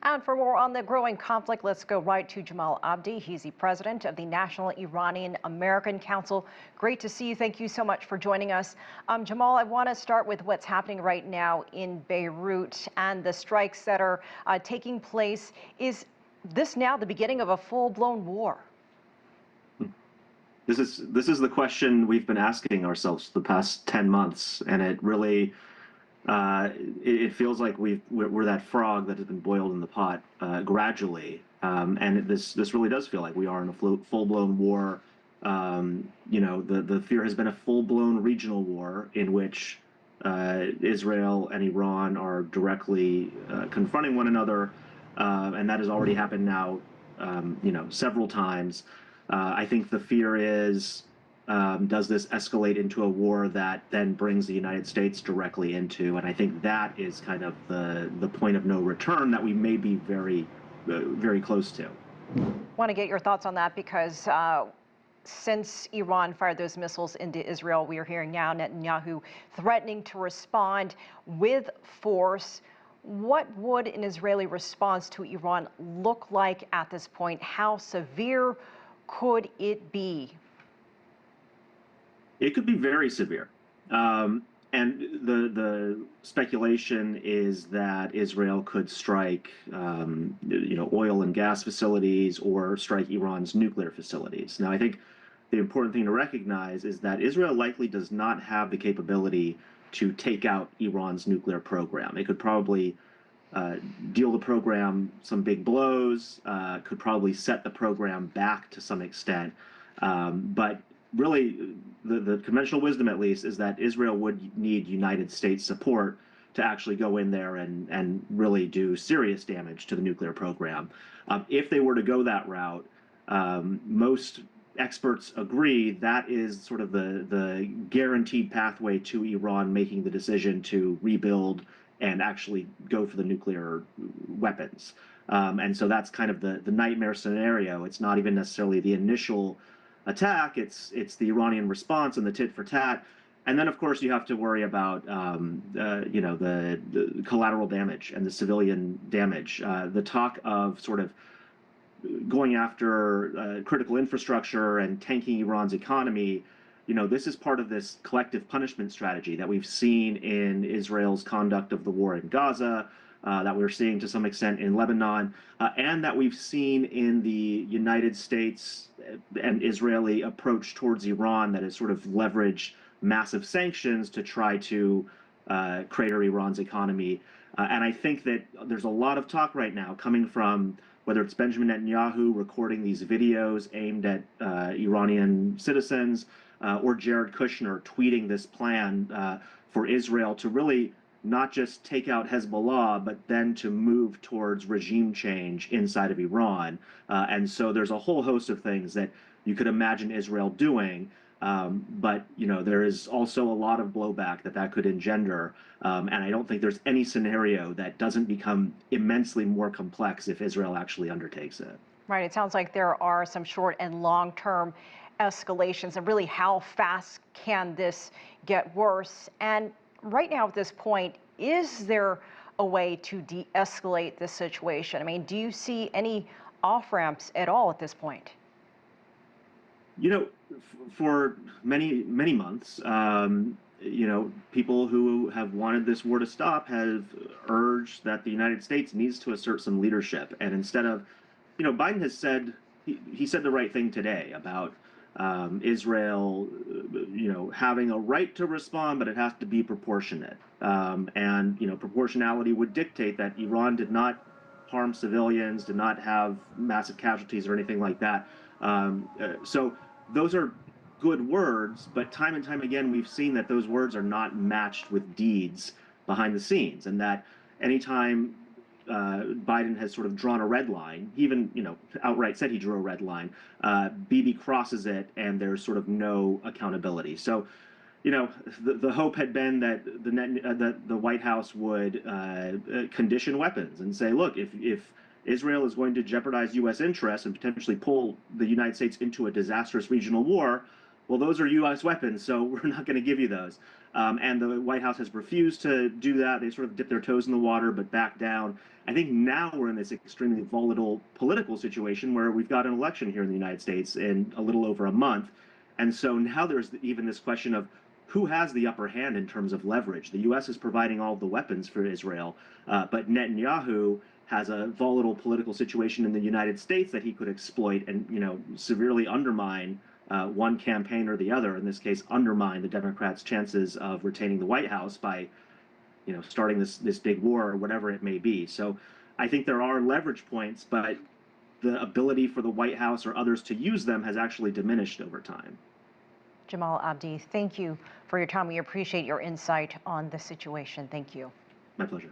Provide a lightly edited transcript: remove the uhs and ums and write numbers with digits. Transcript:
And for more on the growing conflict, let's go right to Jamal Abdi. He's the president of the National Iranian American Council. Great to see you. Thank you so much for joining us. Jamal, I want to start with what's happening right now in Beirut and the strikes that are taking place. Is this now the beginning of a full-blown war? This is the question we've been asking ourselves the past 10 months, and it really it feels like we're that frog that has been boiled in the pot gradually, and this really does feel like we are in a full-blown war. The fear has been a full-blown regional war in which Israel and Iran are directly confronting one another, and that has already happened now, several times. I think the fear is, does this escalate into a war that then brings the United States directly into? And I think that is kind of the point of no return that we may be very, very close to. I want to get your thoughts on that because since Iran fired those missiles into Israel, we are hearing now Netanyahu threatening to respond with force. What would an Israeli response to Iran look like at this point? How severe could it be? It could be very severe. And the speculation is that Israel could strike, oil and gas facilities or strike Iran's nuclear facilities. Now, I think the important thing to recognize is that Israel likely does not have the capability to take out Iran's nuclear program. It could probably deal the program some big blows, could probably set the program back to some extent. But really, the conventional wisdom, at least, is that Israel would need United States support to actually go in there and really do serious damage to the nuclear program. If they were to go that route, most experts agree that is sort of the guaranteed pathway to Iran making the decision to rebuild and actually go for the nuclear weapons. And so that's kind of the nightmare scenario. It's not even necessarily the initial attack, it's the Iranian response and the tit for tat. And then, of course, you have to worry about the collateral damage and the civilian damage. The talk of sort of going after critical infrastructure and tanking Iran's economy, this is part of this collective punishment strategy that we've seen in Israel's conduct of the war in Gaza, that we're seeing to some extent in Lebanon, and that we've seen in the United States and Israeli approach towards Iran that has sort of leveraged massive sanctions to try to crater Iran's economy. And I think that there's a lot of talk right now coming from whether it's Benjamin Netanyahu recording these videos aimed at Iranian citizens, or Jared Kushner tweeting this plan for Israel to really not just take out Hezbollah, but then to move towards regime change inside of Iran. And so there's a whole host of things that you could imagine Israel doing. But there is also a lot of blowback that could engender. And I don't think there's any scenario that doesn't become immensely more complex if Israel actually undertakes it. Right. It sounds like there are some short and long-term escalations, and really how fast can this get worse? And right now at this point, is there a way to de-escalate this situation? I mean, do you see any off-ramps at all at this point? For many months, people who have wanted this war to stop have urged that the United States needs to assert some leadership. And instead of, Biden has said, he said the right thing today about Israel, having a right to respond, but it has to be proportionate. And proportionality would dictate that Iran did not harm civilians, did not have massive casualties or anything like that. So those are good words, but time and time again, we've seen that those words are not matched with deeds behind the scenes, and that anytime Biden has sort of drawn a red line, he even outright said he drew a red line, Bibi crosses it and there's sort of no accountability. So the hope had been that the White House would condition weapons and say, look, if Israel is going to jeopardize U.S. interests and potentially pull the United States into a disastrous regional war, well, those are U.S. weapons, so we're not going to give you those. And the White House has refused to do that. They sort of dipped their toes in the water, but backed down. I think now we're in this extremely volatile political situation where we've got an election here in the United States in a little over a month. And so now there's even this question of who has the upper hand in terms of leverage. The U.S. is providing all of the weapons for Israel, but Netanyahu has a volatile political situation in the United States that he could exploit and, severely undermine one campaign or the other. In this case, undermine the Democrats' chances of retaining the White House by, starting this big war or whatever it may be. So I think there are leverage points, but the ability for the White House or others to use them has actually diminished over time. Jamal Abdi, thank you for your time. We appreciate your insight on the situation. Thank you. My pleasure.